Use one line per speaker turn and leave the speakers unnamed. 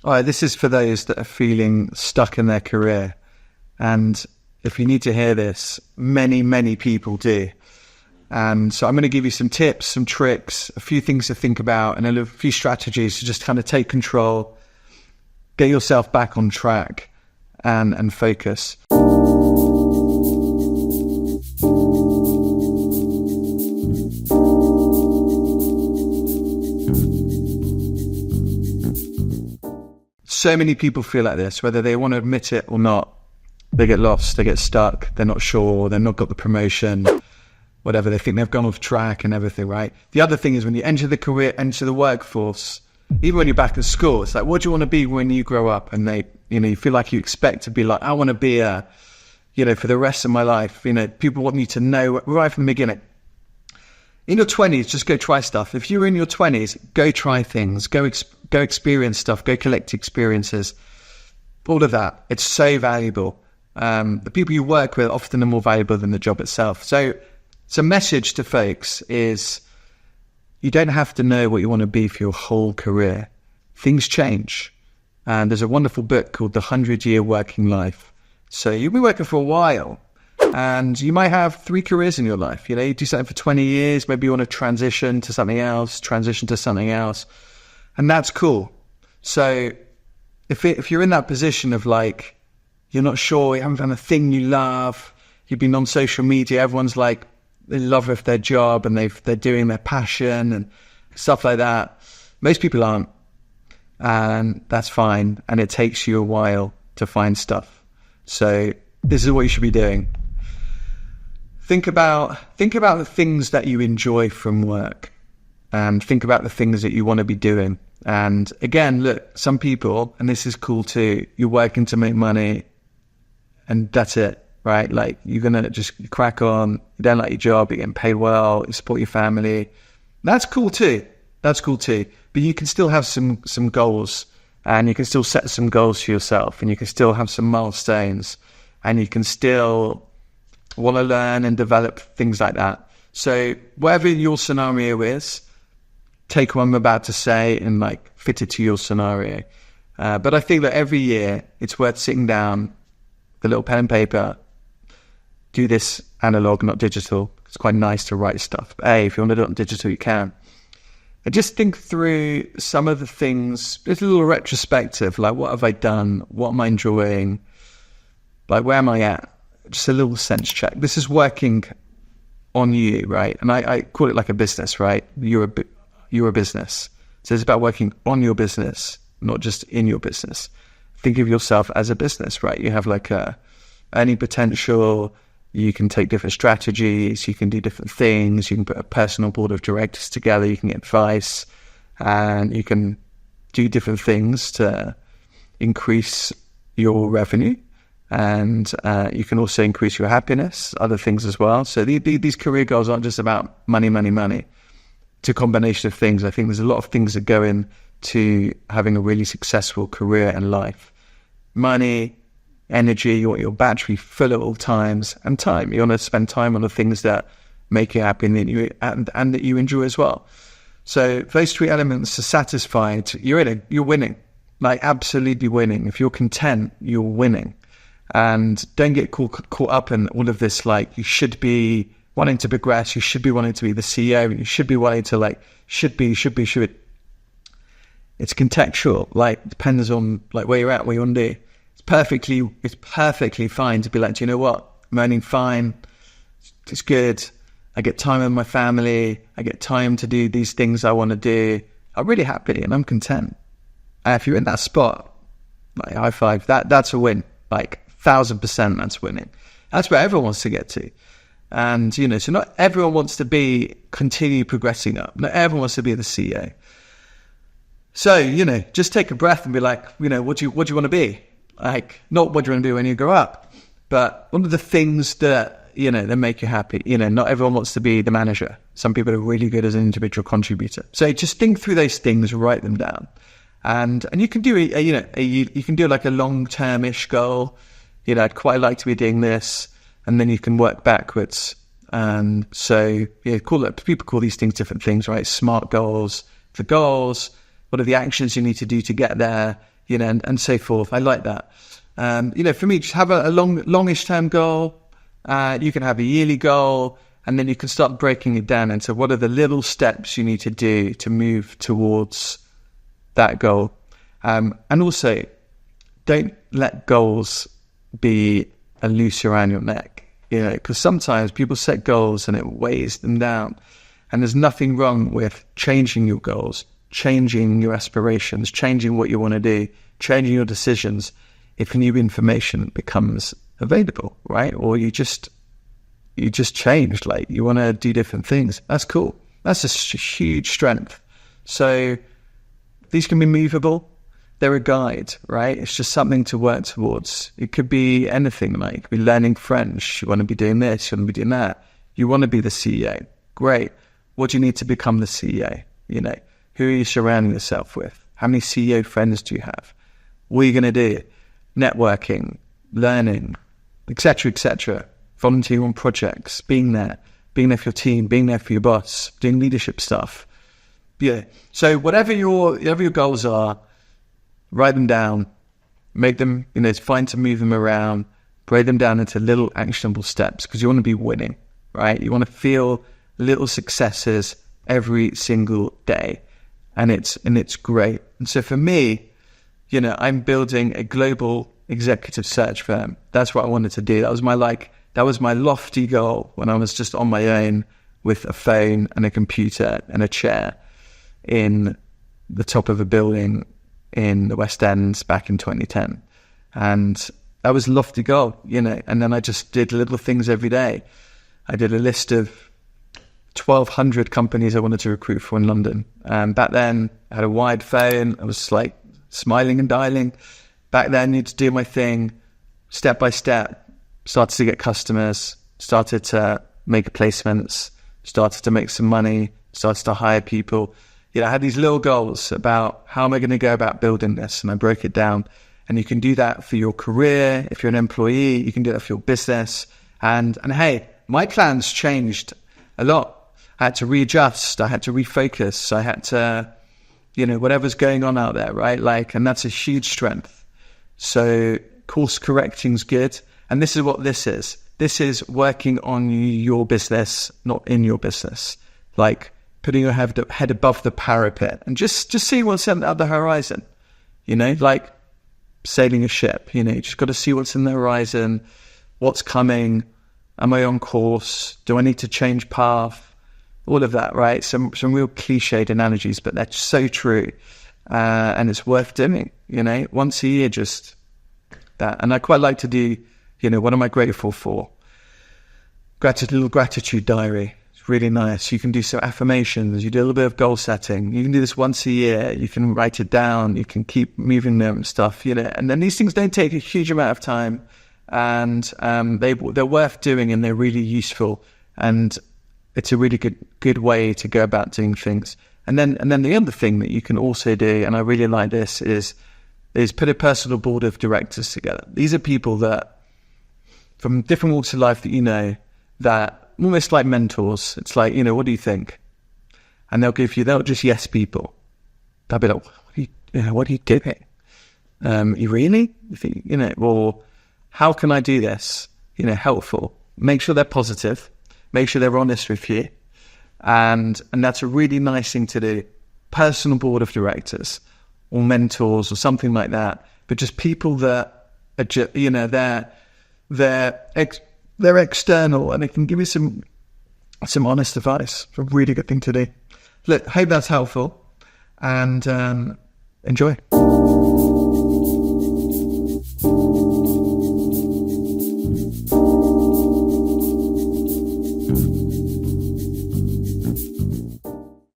All right, this is for those that are feeling stuck in their career. And if you need to hear this, many, many people do. And so I'm going to give you some tips, some tricks, a few things to think about, and a few strategies to just kind of take control, get yourself back on track and focus. So many people feel like this, whether they want to admit it or not. They get lost, they get stuck, they're not sure, they've not got the promotion, whatever, they think they've gone off track and everything, right? The other thing is when you enter the career, enter the workforce, even when you're back at school, it's like, what do you want to be when you grow up? And you feel like you expect to be like, I want to be for the rest of my life, people want you to know right from the beginning. In your 20s, just go try stuff. If you're in your 20s, go try things, go experience stuff, go collect experiences, all of that. It's so valuable. The people you work with often are more valuable than the job itself. So a message to folks is you don't have to know what you want to be for your whole career. Things change. And there's a wonderful book called The 100-Year Working Life. So you'll be working for a while and you might have 3 careers in your life. You do something for 20 years, maybe you want to transition to something else. And that's cool. So if you're in that position of like, you're not sure, you haven't found a thing you love, you've been on social media, everyone's like, they love with their job and they're doing their passion and stuff like that. Most people aren't, and that's fine. And it takes you a while to find stuff. So this is what you should be doing. Think about the things that you enjoy from work, and think about the things that you want to be doing. And again, look, some people, and this is cool too, you're working to make money and that's it, right? Like you're going to just crack on. You don't like your job, you're getting paid well, you support your family. That's cool too. But you can still have some goals, and you can still set some goals for yourself, and you can still have some milestones, and you can still want to learn and develop things like that. So whatever your scenario is, take what I'm about to say and like fit it to your scenario. But I think that every year it's worth sitting down with a little pen and paper, do this analog, not digital. It's quite nice to write stuff. But hey, if you want to do it on digital, you can. And just think through some of the things, just a little retrospective, like what have I done? What am I enjoying? Like where am I at? Just a little sense check. This is working on you, right? And I call it like a business, right? You're a business. So it's about working on your business, not just in your business. Think of yourself as a business, right? You have like earning potential. You can take different strategies. You can do different things. You can put a personal board of directors together. You can get advice, and you can do different things to increase your revenue. And you can also increase your happiness, other things as well. So these career goals aren't just about money. It's a combination of things. I think there's a lot of things that go into having a really successful career and life. Money, energy, you want your battery full at all times, and time. You want to spend time on the things that make you happy and that you enjoy as well. So if those 3 elements are satisfied, you're winning, like absolutely winning. If you're content, you're winning. And don't get caught up in all of this, like you should be wanting to progress, you should be wanting to be the CEO, you should be wanting to like, should be. It's contextual, like depends on like where you're at, what you want to do. It's perfectly fine to be like, do you know what? I'm earning fine. It's good. I get time with my family. I get time to do these things I want to do. I'm really happy and I'm content. And if you're in that spot, like high five, that's a win. Like 1,000% that's winning. That's where everyone wants to get to. And, so not everyone wants to continue progressing up. Not everyone wants to be the CEO. So, just take a breath and be like, what do you want to be? Like, not what do you want to do when you grow up, but one of the things that, that make you happy. Not everyone wants to be the manager. Some people are really good as an individual contributor. So just think through those things, write them down. And you can do you can do like a long-term-ish goal. I'd quite like to be doing this, and then you can work backwards. And so people call these things different things, right? SMART goals. For goals, what are the actions you need to do to get there? and so forth. I like that. For me, just have a longish term goal. You can have a yearly goal, and then you can start breaking it down into what are the little steps you need to do to move towards that goal. And also, don't let goals be a noose around your neck, because sometimes people set goals and it weighs them down. And there's nothing wrong with changing your goals, changing your aspirations, changing what you want to do, changing your decisions if new information becomes available, right? Or you just changed, like you want to do different things. That's cool. That's a huge strength. So these can be movable. They're a guide, right? It's just something to work towards. It could be anything, like it could be learning French. You want to be doing this, you want to be doing that. You want to be the CEO. Great. What do you need to become the CEO? Who are you surrounding yourself with? How many CEO friends do you have? What are you going to do? Networking, learning, etc., etc. Volunteering on projects, being there for your team, being there for your boss, doing leadership stuff. Yeah. So whatever your goals are, write them down, make them, it's fine to move them around, break them down into little actionable steps, because you want to be winning, right? You want to feel little successes every single day, and it's great. And so for me, I'm building a global executive search firm. That's what I wanted to do. That was my lofty goal when I was just on my own with a phone and a computer and a chair in the top of a building in the West End back in 2010. And that was a lofty goal, and then I just did little things every day. I did a list of 1,200 companies I wanted to recruit for in London. Back then, I had a wide phone. I was like smiling and dialing. Back then, I needed to do my thing step by step. Started to get customers, started to make placements, started to make some money, started to hire people. I had these little goals about how am I going to go about building this, and I broke it down. And you can do that for your career. If you're an employee, you can do that for your business. And hey, my plans changed a lot. I had to readjust. I had to refocus. I had to, whatever's going on out there, right? And that's a huge strength. So course correcting's good. And this is what this is. This is working on your business, not in your business. Like putting your head above the parapet and just see what's at the horizon, like sailing a ship, you just got to see what's in the horizon, what's coming. Am I on course? Do I need to change path? All of that, right? Some real cliched analogies, but they're so true. And it's worth doing, once a year, just that. And I quite like to do, what am I grateful for? Little gratitude diary. It's really nice. You can do some affirmations. You do a little bit of goal setting. You can do this once a year. You can write it down. You can keep moving them and stuff, And then these things don't take a huge amount of time. And they're worth doing, and they're really useful. And it's a really good way to go about doing things. And then the other thing that you can also do, and I really like this, is put a personal board of directors together. These are people that, from different walks of life that almost like mentors. It's like, what do you think? And they'll just yes people. They'll be like, what are you doing? You really? You think, or how can I do this? Helpful. Make sure they're positive. Make sure they're honest with you. And that's a really nice thing to do. Personal board of directors or mentors or something like that. But just people that are, they're external and they can give you some honest advice. It's a really good thing to do. Look, hope that's helpful, and enjoy.